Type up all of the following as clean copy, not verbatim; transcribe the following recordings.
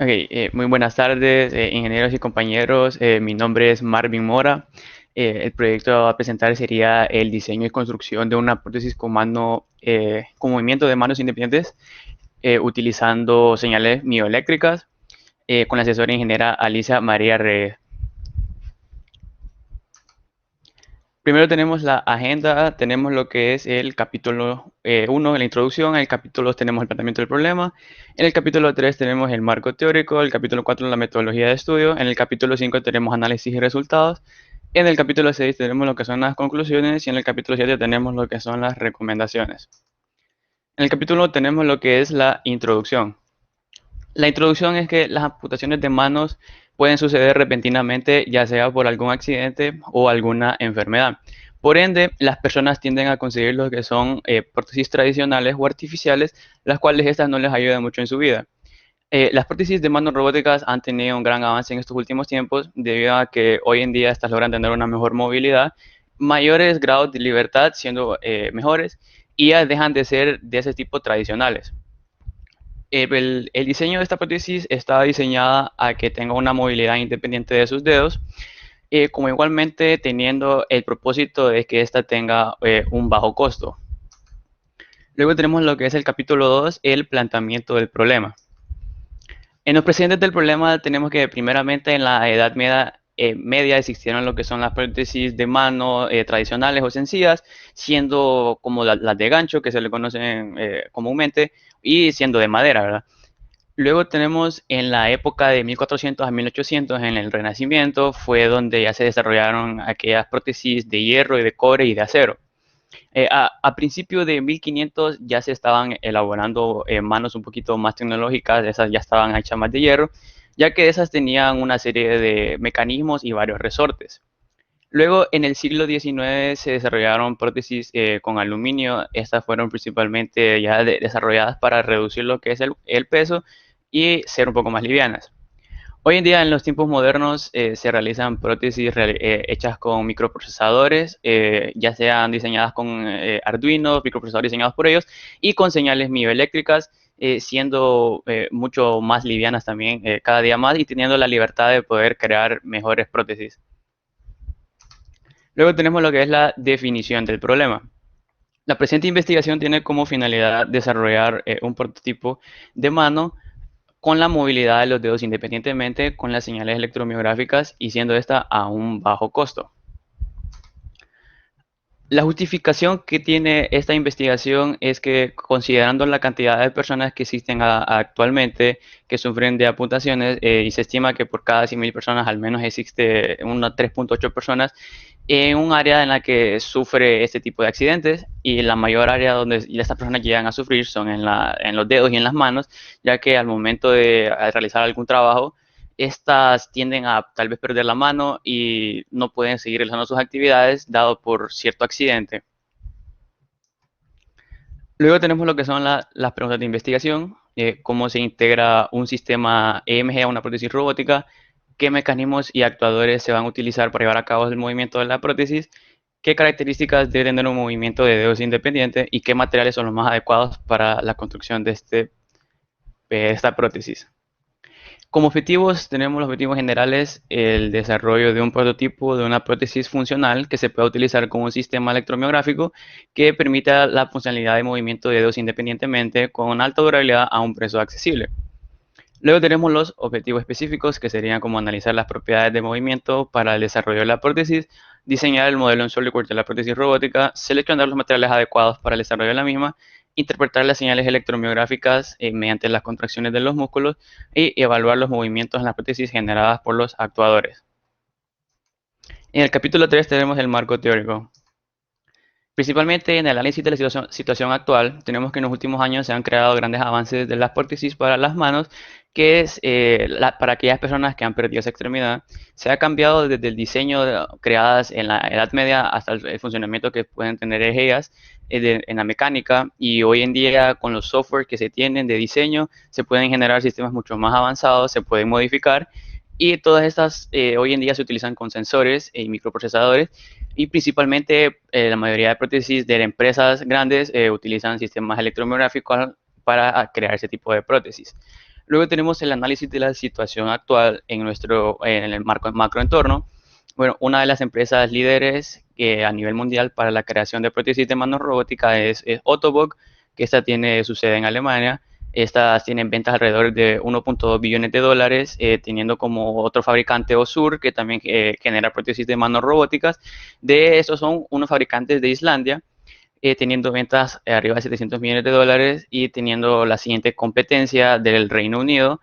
Muy buenas tardes, ingenieros y compañeros. Mi nombre es Marvin Mora. El proyecto a presentar sería el diseño y construcción de una prótesis con movimiento de manos independientes utilizando señales mioeléctricas con la asesora ingeniera Alicia María Reyes. Primero tenemos la agenda, tenemos lo que es el capítulo 1, la introducción, en el capítulo 2 tenemos el planteamiento del problema, en el capítulo 3 tenemos el marco teórico, el capítulo 4 la metodología de estudio, en el capítulo 5 tenemos análisis y resultados, en el capítulo 6 tenemos lo que son las conclusiones y en el capítulo 7 tenemos lo que son las recomendaciones. En el capítulo 1 tenemos lo que es la introducción. La introducción es que las amputaciones de manos pueden suceder repentinamente, ya sea por algún accidente o alguna enfermedad. Por ende, las personas tienden a conseguir lo que son prótesis tradicionales o artificiales, las cuales estas no les ayudan mucho en su vida. Las prótesis de manos robóticas han tenido un gran avance en estos últimos tiempos debido a que hoy en día estas logran tener una mejor movilidad, mayores grados de libertad siendo mejores y ya dejan de ser de ese tipo tradicionales. El diseño de esta prótesis está diseñada a que tenga una movilidad independiente de sus dedos, como igualmente teniendo el propósito de que ésta tenga un bajo costo. Luego tenemos lo que es el capítulo 2, el planteamiento del problema. En los precedentes del problema tenemos que primeramente en la Edad Media existieron lo que son las prótesis de mano tradicionales o sencillas, siendo como las de gancho que se le conocen comúnmente y siendo de madera, ¿verdad? Luego tenemos en la época de 1400 a 1800, en el Renacimiento, fue donde ya se desarrollaron aquellas prótesis de hierro y de cobre y de acero. A principios de 1500 ya se estaban elaborando manos un poquito más tecnológicas, esas ya estaban hechas más de hierro, ya que esas tenían una serie de mecanismos y varios resortes. Luego, en el siglo XIX se desarrollaron prótesis con aluminio. Estas fueron principalmente ya desarrolladas para reducir lo que es el peso y ser un poco más livianas. Hoy en día, en los tiempos modernos, se realizan prótesis hechas con microprocesadores, ya sean diseñadas con Arduino, microprocesadores diseñados por ellos, y con señales mioeléctricas, siendo mucho más livianas también cada día más y teniendo la libertad de poder crear mejores prótesis. Luego tenemos lo que es la definición del problema. La presente investigación tiene como finalidad desarrollar un prototipo de mano con la movilidad de los dedos independientemente con las señales electromiográficas y siendo esta a un bajo costo. La justificación que tiene esta investigación es que considerando la cantidad de personas que existen actualmente que sufren de amputaciones y se estima que por cada 100.000 personas al menos existe unas 3.8 personas en un área en la que sufre este tipo de accidentes y la mayor área donde estas personas llegan a sufrir son en los dedos y en las manos, ya que al momento de realizar algún trabajo estas tienden a tal vez perder la mano y no pueden seguir realizando sus actividades dado por cierto accidente. Luego tenemos lo que son las preguntas de investigación, cómo se integra un sistema EMG a una prótesis robótica, qué mecanismos y actuadores se van a utilizar para llevar a cabo el movimiento de la prótesis, qué características debe tener un movimiento de dedos independiente y qué materiales son los más adecuados para la construcción de esta prótesis. Como objetivos, tenemos los objetivos generales, el desarrollo de un prototipo de una prótesis funcional que se pueda utilizar con un sistema electromiográfico que permita la funcionalidad de movimiento de dedos independientemente con alta durabilidad a un precio accesible. Luego tenemos los objetivos específicos que serían como analizar las propiedades de movimiento para el desarrollo de la prótesis, diseñar el modelo en SolidWorks de la prótesis robótica, seleccionar los materiales adecuados para el desarrollo de la misma, interpretar las señales electromiográficas mediante las contracciones de los músculos y evaluar los movimientos en la prótesis generadas por los actuadores. En el capítulo 3 tenemos el marco teórico. Principalmente en el análisis de la situación actual, tenemos que en los últimos años se han creado grandes avances de las prótesis para las manos, que es para aquellas personas que han perdido esa extremidad. Se ha cambiado desde el diseño creadas en la Edad Media hasta el funcionamiento que pueden tener ellas en la mecánica y hoy en día con los software que se tienen de diseño se pueden generar sistemas mucho más avanzados, se pueden modificar y todas estas hoy en día se utilizan con sensores y microprocesadores y principalmente la mayoría de prótesis de empresas grandes utilizan sistemas electromiográficos para crear ese tipo de prótesis. Luego tenemos el análisis de la situación actual en el macroentorno. Bueno, una de las empresas líderes a nivel mundial para la creación de prótesis de mano robótica es Ottobock, que esta tiene su sede en Alemania. Estas tienen ventas alrededor de 1.2 billones de dólares, teniendo como otro fabricante Osur, que también genera prótesis de manos robóticas. De estos son unos fabricantes de Islandia, teniendo ventas arriba de 700 millones de dólares y teniendo la siguiente competencia del Reino Unido,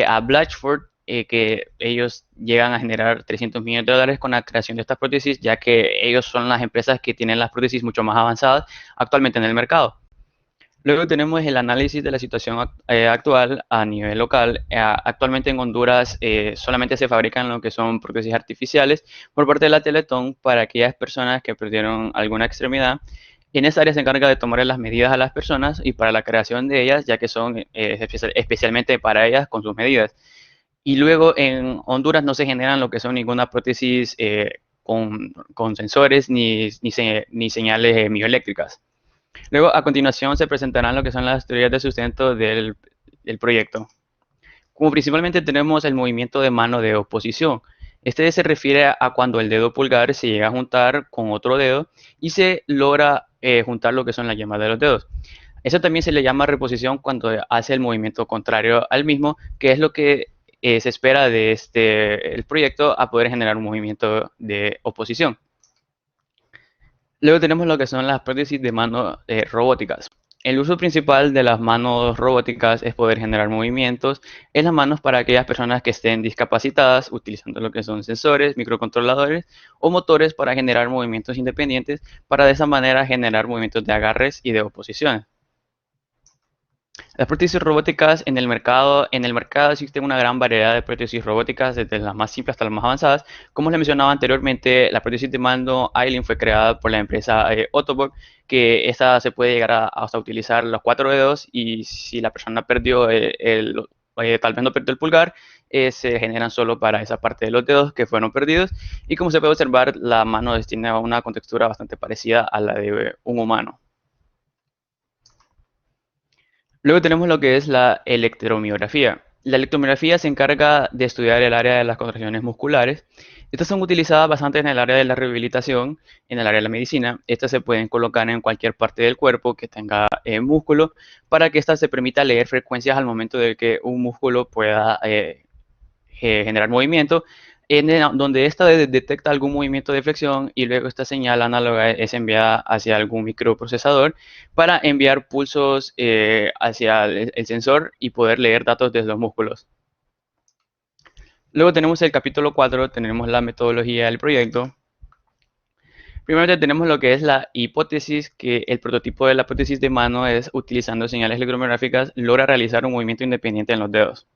a Blatchford, que ellos llegan a generar 300 millones de dólares con la creación de estas prótesis, ya que ellos son las empresas que tienen las prótesis mucho más avanzadas actualmente en el mercado. Luego tenemos el análisis de la situación actual a nivel local. Actualmente en Honduras solamente se fabrican lo que son prótesis artificiales por parte de la Teletón para aquellas personas que perdieron alguna extremidad. En esa área se encarga de tomar las medidas a las personas y para la creación de ellas, ya que son especialmente para ellas con sus medidas. Y luego en Honduras no se generan lo que son ninguna prótesis con sensores ni señales mioeléctricas. Luego, a continuación, se presentarán lo que son las teorías de sustento del proyecto. Como principalmente tenemos el movimiento de mano de oposición. Este se refiere a cuando el dedo pulgar se llega a juntar con otro dedo y se logra juntar lo que son las yemas de los dedos. Eso también se le llama reposición cuando hace el movimiento contrario al mismo, que es lo que se espera de el proyecto a poder generar un movimiento de oposición. Luego tenemos lo que son las prótesis de mano robóticas. El uso principal de las manos robóticas es poder generar movimientos en las manos para aquellas personas que estén discapacitadas, utilizando lo que son sensores, microcontroladores o motores para generar movimientos independientes, para de esa manera generar movimientos de agarres y de oposiciones. Las prótesis robóticas en el mercado existen una gran variedad de prótesis robóticas, desde las más simples hasta las más avanzadas. Como les mencionaba anteriormente, la prótesis de mando Aileen fue creada por la empresa Ottobock, que esta se puede llegar hasta utilizar los 4 dedos, y si la persona perdió tal vez no perdió el pulgar, se generan solo para esa parte de los dedos que fueron perdidos. Y como se puede observar, la mano tiene una contextura bastante parecida a la de un humano. Luego tenemos lo que es la electromiografía. La electromiografía se encarga de estudiar el área de las contracciones musculares. Estas son utilizadas bastante en el área de la rehabilitación, en el área de la medicina. Estas se pueden colocar en cualquier parte del cuerpo que tenga músculo, para que ésta se permita leer frecuencias al momento de que un músculo pueda generar movimiento, donde ésta detecta algún movimiento de flexión, y luego esta señal análoga es enviada hacia algún microprocesador para enviar pulsos hacia el sensor y poder leer datos desde los músculos. Luego tenemos el capítulo 4, tenemos la metodología del proyecto. Primeramente tenemos lo que es la hipótesis, que el prototipo de la prótesis de mano es, utilizando señales electromiográficas, logra realizar un movimiento independiente en los dedos.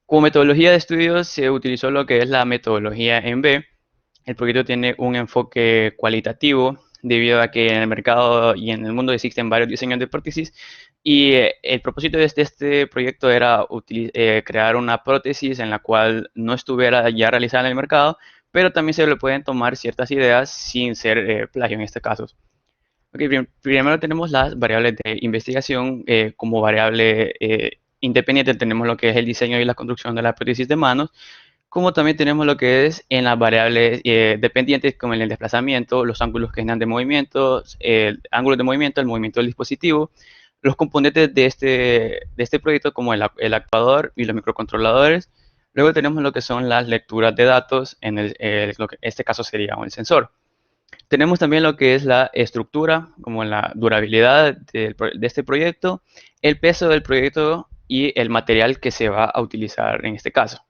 Como metodología de estudio se utilizó lo que es la metodología ENVE. El proyecto tiene un enfoque cualitativo, debido a que en el mercado y en el mundo existen varios diseños de prótesis, y el propósito de este proyecto era crear una prótesis en la cual no estuviera ya realizada en el mercado, pero también se le pueden tomar ciertas ideas sin ser plagio en este caso. Okay, primero tenemos las variables de investigación. Como variable independiente tenemos lo que es el diseño y la construcción de la prótesis de manos, como también tenemos lo que es en las variables dependientes, como el desplazamiento, los ángulos que generan de movimiento, el ángulo de movimiento, el movimiento del dispositivo, los componentes de este proyecto, como el actuador y los microcontroladores. Luego tenemos lo que son las lecturas de datos, lo que en este caso sería el sensor. Tenemos también lo que es la estructura, como la durabilidad de este proyecto, el peso del proyecto y el material que se va a utilizar en este caso.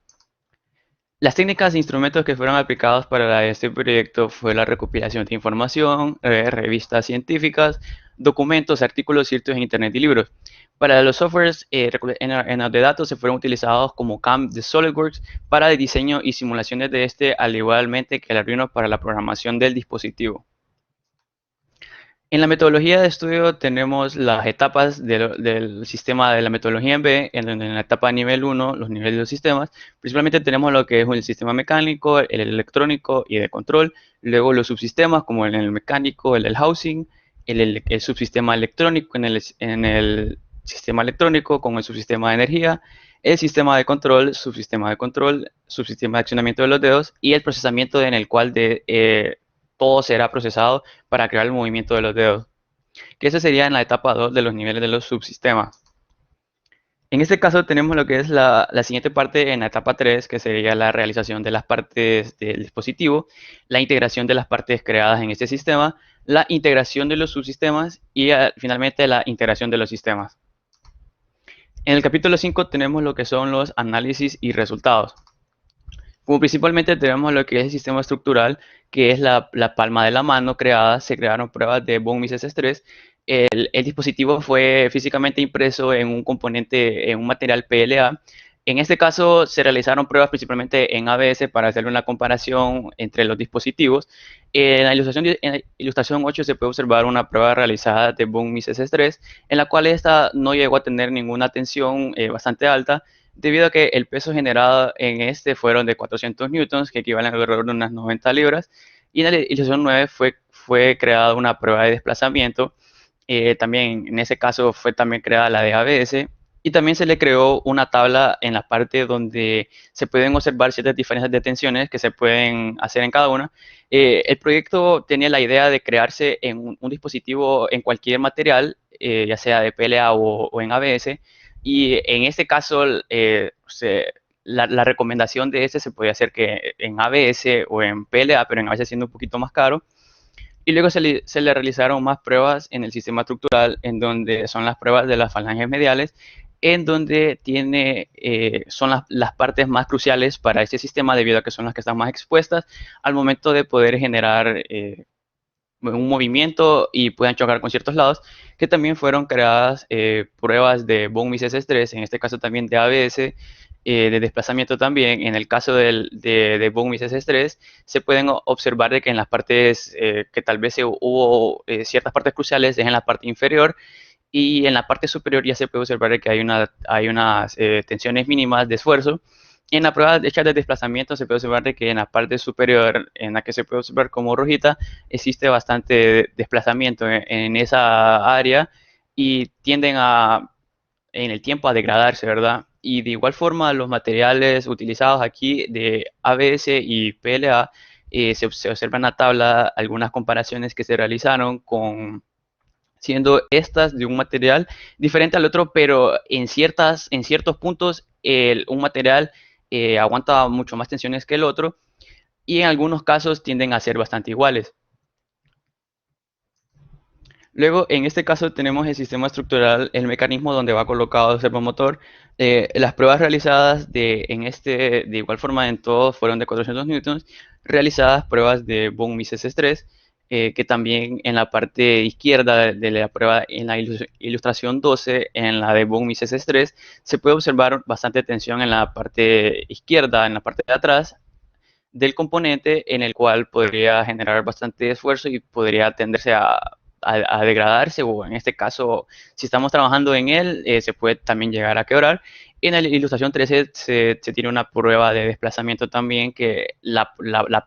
Las técnicas e instrumentos que fueron aplicados para este proyecto fue la recopilación de información, revistas científicas, documentos, artículos ciertos en Internet y libros. Para los softwares de datos se fueron utilizados como CAM de SolidWorks para el diseño y simulaciones de al igualmente que el Arduino para la programación del dispositivo. En la metodología de estudio tenemos las etapas del sistema de la metodología en la etapa nivel 1, los niveles de los sistemas. Principalmente tenemos lo que es el sistema mecánico, el electrónico y de control. Luego los subsistemas, como el mecánico, el housing, el subsistema electrónico en el sistema electrónico con el subsistema de energía, el sistema de control, subsistema de accionamiento de los dedos y el procesamiento en el cual todo será procesado para crear el movimiento de los dedos, que eso sería en la etapa 2 de los niveles de los subsistemas. En este caso tenemos lo que es la siguiente parte en la etapa 3, que sería la realización de las partes del dispositivo, la integración de las partes creadas en este sistema, la integración de los subsistemas y finalmente la integración de los sistemas. En el capítulo 5 tenemos lo que son los análisis y resultados. Como principalmente tenemos lo que es el sistema estructural, que es la palma de la mano creada. Se crearon pruebas de von Mises-Estrés. El dispositivo fue físicamente impreso en un componente, en un material PLA. En este caso se realizaron pruebas principalmente en ABS para hacer una comparación entre los dispositivos. En la ilustración 8 se puede observar una prueba realizada de von Mises-Estrés, en la cual esta no llegó a tener ninguna tensión bastante alta, debido a que el peso generado en este fueron de 400 newtons, que equivalen alrededor de unas 90 libras, y en la ilustración 9 fue creada una prueba de desplazamiento. También en ese caso fue también creada la de ABS, y también se le creó una tabla en la parte donde se pueden observar ciertas diferencias de tensiones que se pueden hacer en cada una. El proyecto tenía la idea de crearse en un dispositivo en cualquier material, ya sea de PLA o en ABS, y en este caso la recomendación de este se podía hacer que en ABS o en PLA, pero en ABS siendo un poquito más caro. Y luego se le realizaron más pruebas en el sistema estructural, en donde son las pruebas de las falanges mediales, en donde son las partes más cruciales para este sistema, debido a que son las que están más expuestas al momento de poder generar un movimiento y puedan chocar con ciertos lados, que también fueron creadas pruebas de von Mises-Estrés, en este caso también de ABS, de desplazamiento también. En el caso de von Mises-Estrés, se pueden observar de que en las partes que tal vez hubo ciertas partes cruciales es en la parte inferior, y en la parte superior ya se puede observar que hay unas tensiones mínimas de esfuerzo. En la prueba hecha de desplazamiento se puede observar que en la parte superior, en la que se puede observar como rojita, existe bastante desplazamiento en esa área, y tienden en el tiempo a degradarse, ¿verdad? Y de igual forma los materiales utilizados aquí de ABS y PLA, se observa en la tabla algunas comparaciones que se realizaron siendo estas de un material diferente al otro, pero en ciertos puntos un material aguanta mucho más tensiones que el otro, y en algunos casos tienden a ser bastante iguales. Luego, en este caso tenemos el sistema estructural, el mecanismo donde va colocado el servomotor. Las pruebas realizadas de igual forma en todos fueron de 400 newtons, realizadas pruebas de von Mises-Estrés, que también en la parte izquierda de la prueba, en la ilustración 12, en la de von Mises-Estrés, se puede observar bastante tensión en la parte izquierda, en la parte de atrás del componente, en el cual podría generar bastante esfuerzo y podría tenderse a degradarse, o en este caso, si estamos trabajando en él, se puede también llegar a quebrar. En la ilustración 13 se tiene una prueba de desplazamiento también, que la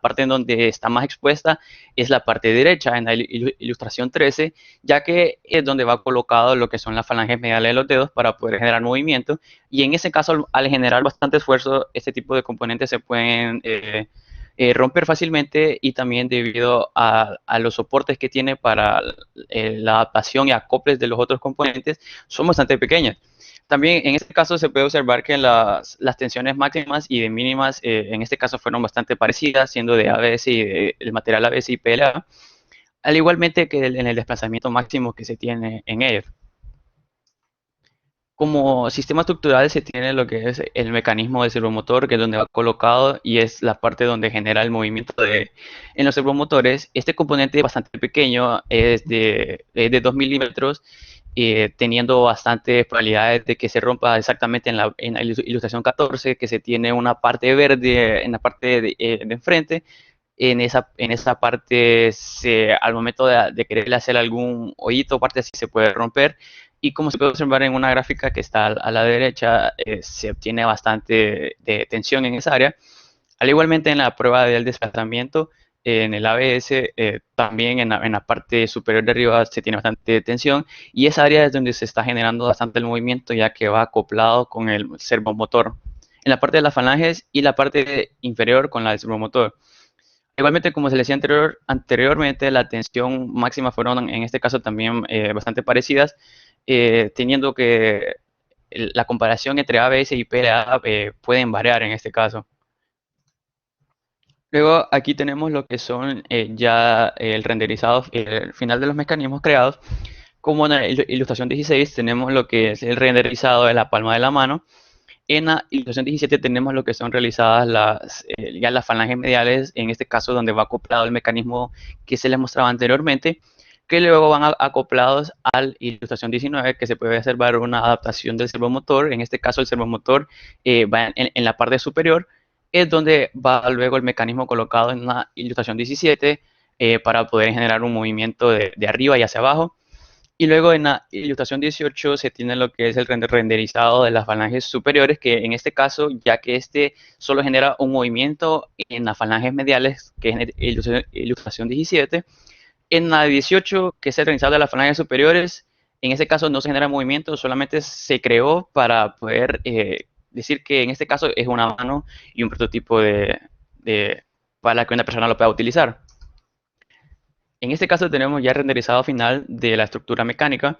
parte en donde está más expuesta es la parte derecha en la ilustración 13, ya que es donde va colocado lo que son las falanges mediales de los dedos para poder generar movimiento, y en ese caso, al generar bastante esfuerzo, este tipo de componentes se pueden romper fácilmente, y también debido a los soportes que tiene para la adaptación y acoples de los otros componentes son bastante pequeñas. También en este caso se puede observar que las tensiones máximas y de mínimas en este caso fueron bastante parecidas, siendo de ABS y el material ABS y PLA, al igualmente que en el desplazamiento máximo que se tiene en ellos. Como sistema estructural se tiene lo que es el mecanismo del servomotor, que es donde va colocado y es la parte donde genera el movimiento en los servomotores. Este componente es bastante pequeño, es de 2 milímetros, teniendo bastantes probabilidades de que se rompa exactamente en la ilustración 14, que se tiene una parte verde en la parte de enfrente. En esa parte, al momento de querer hacer algún hoyito, parte así se puede romper. Y como se puede observar en una gráfica que está a la derecha, se obtiene bastante de tensión en esa área. Al igualmente en la prueba del desplazamiento, en el ABS, también en la parte superior de arriba se tiene bastante tensión y esa área es donde se está generando bastante el movimiento ya que va acoplado con el servomotor. En la parte de las falanges y la parte inferior con la del servomotor. Igualmente, como se le decía anteriormente, la tensión máxima fueron en este caso también bastante parecidas, teniendo que la comparación entre ABS y PLA pueden variar en este caso. Luego aquí tenemos lo que son ya el renderizado el final de los mecanismos creados. Como en la ilustración 16 tenemos lo que es el renderizado de la palma de la mano. En la ilustración 17 tenemos lo que son realizadas ya las falanges mediales, en este caso donde va acoplado el mecanismo que se les mostraba anteriormente, que luego van acoplados a la ilustración 19, que se puede observar una adaptación del servomotor. En este caso el servomotor va en la parte superior, es donde va luego el mecanismo colocado en la ilustración 17 para poder generar un movimiento de arriba y hacia abajo. Y luego en la ilustración 18 se tiene lo que es el renderizado de las falanges superiores, que en este caso, ya que este solo genera un movimiento en las falanges mediales, que es ilustración 17, en la 18, que es el renderizado de las falanges superiores, en este caso no se genera movimiento, solamente se creó para poder decir que en este caso es una mano y un prototipo para que una persona lo pueda utilizar. En este caso tenemos ya el renderizado final de la estructura mecánica.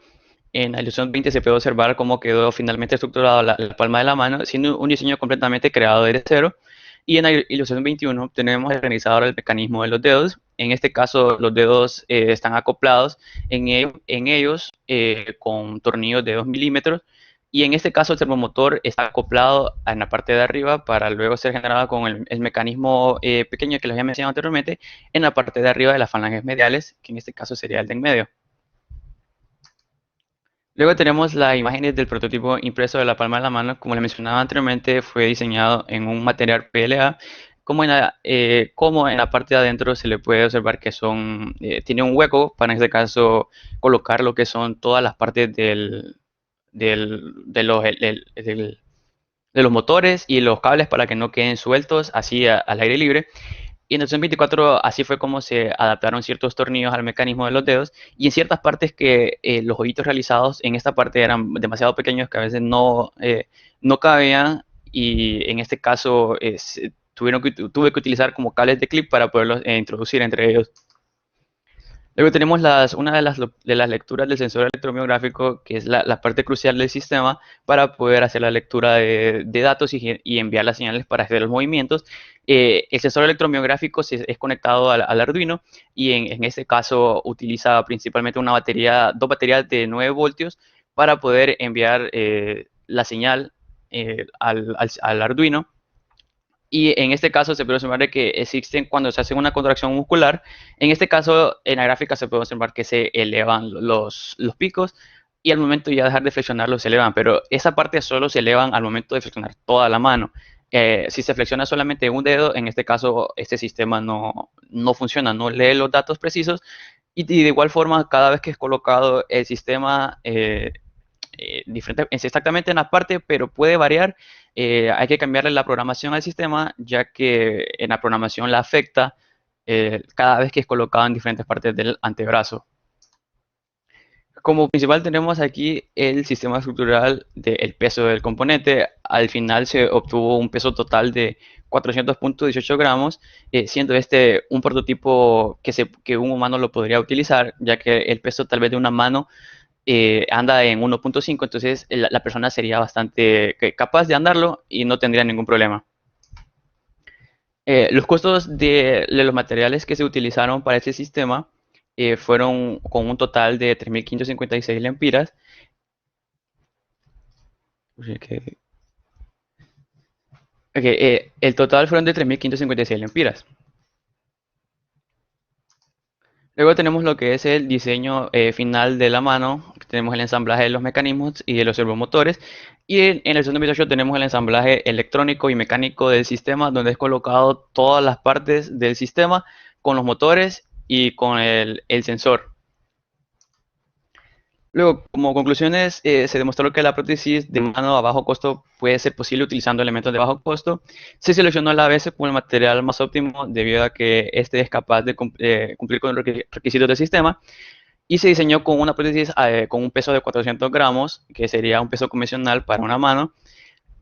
En la ilustración 20 se puede observar cómo quedó finalmente estructurada la palma de la mano, siendo un diseño completamente creado desde cero. Y en la ilustración 21 tenemos el renderizador del mecanismo de los dedos. En este caso los dedos están acoplados en ellos con tornillos de 2 milímetros. Y en este caso el servomotor está acoplado en la parte de arriba para luego ser generado con el mecanismo pequeño que les había mencionado anteriormente en la parte de arriba de las falanges mediales, que en este caso sería el de en medio. Luego tenemos las imágenes del prototipo impreso de la palma de la mano. Como les mencionaba anteriormente, fue diseñado en un material PLA. Como en la parte de adentro se le puede observar que tiene un hueco para en este caso colocar lo que son todas las partes de los motores y los cables para que no queden sueltos así al aire libre. Y en el 2024 así fue como se adaptaron ciertos tornillos al mecanismo de los dedos y en ciertas partes que los hoyitos realizados en esta parte eran demasiado pequeños que a veces no cabían y en este caso tuve que utilizar como cables de clip para poderlos introducir entre ellos. Luego tenemos una de las lecturas del sensor electromiográfico, que es la parte crucial del sistema para poder hacer la lectura de datos y enviar las señales para hacer los movimientos. El sensor electromiográfico es conectado al Arduino y en este caso utiliza principalmente dos baterías de 9 voltios para poder enviar la señal al Arduino. Y en este caso se puede observar que existen cuando se hace una contracción muscular. En este caso, en la gráfica se puede observar que se elevan los picos y al momento ya de dejar de flexionarlos se elevan, pero esa parte solo se elevan al momento de flexionar toda la mano. Si se flexiona solamente un dedo, en este caso este sistema no funciona, no lee los datos precisos y de igual forma cada vez que es colocado el sistema diferente, es exactamente en la parte, pero puede variar. Hay que cambiarle la programación al sistema, ya que en la programación la afecta cada vez que es colocado en diferentes partes del antebrazo. Como principal tenemos aquí el sistema estructural del peso del componente. Al final se obtuvo un peso total de 400.18 gramos, siendo este un prototipo que un humano lo podría utilizar, ya que el peso tal vez de una mano anda en 1.5, entonces la persona sería bastante capaz de andarlo y no tendría ningún problema. Los costos de los materiales que se utilizaron para este sistema fueron con un total de 3.556 lempiras. El total fueron de 3.556 lempiras. Luego tenemos lo que es el diseño final de la mano, tenemos el ensamblaje de los mecanismos y de los servomotores, y en el segundo 28 tenemos el ensamblaje electrónico y mecánico del sistema, donde es colocado todas las partes del sistema con los motores y con el sensor. Luego, como conclusiones, se demostró que la prótesis de mano a bajo costo puede ser posible utilizando elementos de bajo costo. Se seleccionó la ABS como el material más óptimo debido a que este es capaz de cumplir con los requisitos del sistema y se diseñó con una prótesis con un peso de 400 gramos, que sería un peso convencional para una mano,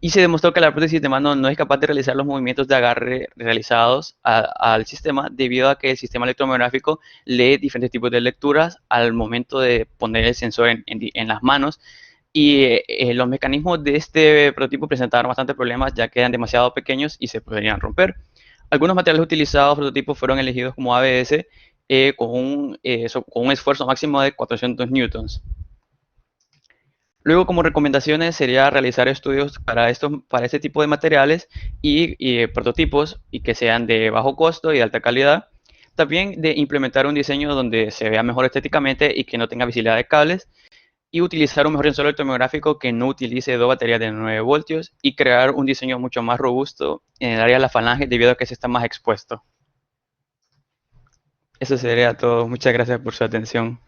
y se demostró que la prótesis de mano no es capaz de realizar los movimientos de agarre realizados al sistema debido a que el sistema electromiográfico lee diferentes tipos de lecturas al momento de poner el sensor en las manos. Y los mecanismos de este prototipo presentaron bastantes problemas ya que eran demasiado pequeños y se podrían romper. Algunos materiales utilizados prototipos fueron elegidos como ABS con un esfuerzo máximo de 400 newtons. Luego, como recomendaciones, sería realizar estudios para este tipo de materiales y prototipos y que sean de bajo costo y de alta calidad. También de implementar un diseño donde se vea mejor estéticamente y que no tenga visibilidad de cables. Y utilizar un mejor sensor electromiográfico que no utilice dos baterías de 9 voltios y crear un diseño mucho más robusto en el área de la falange debido a que se está más expuesto. Eso sería todo. Muchas gracias por su atención.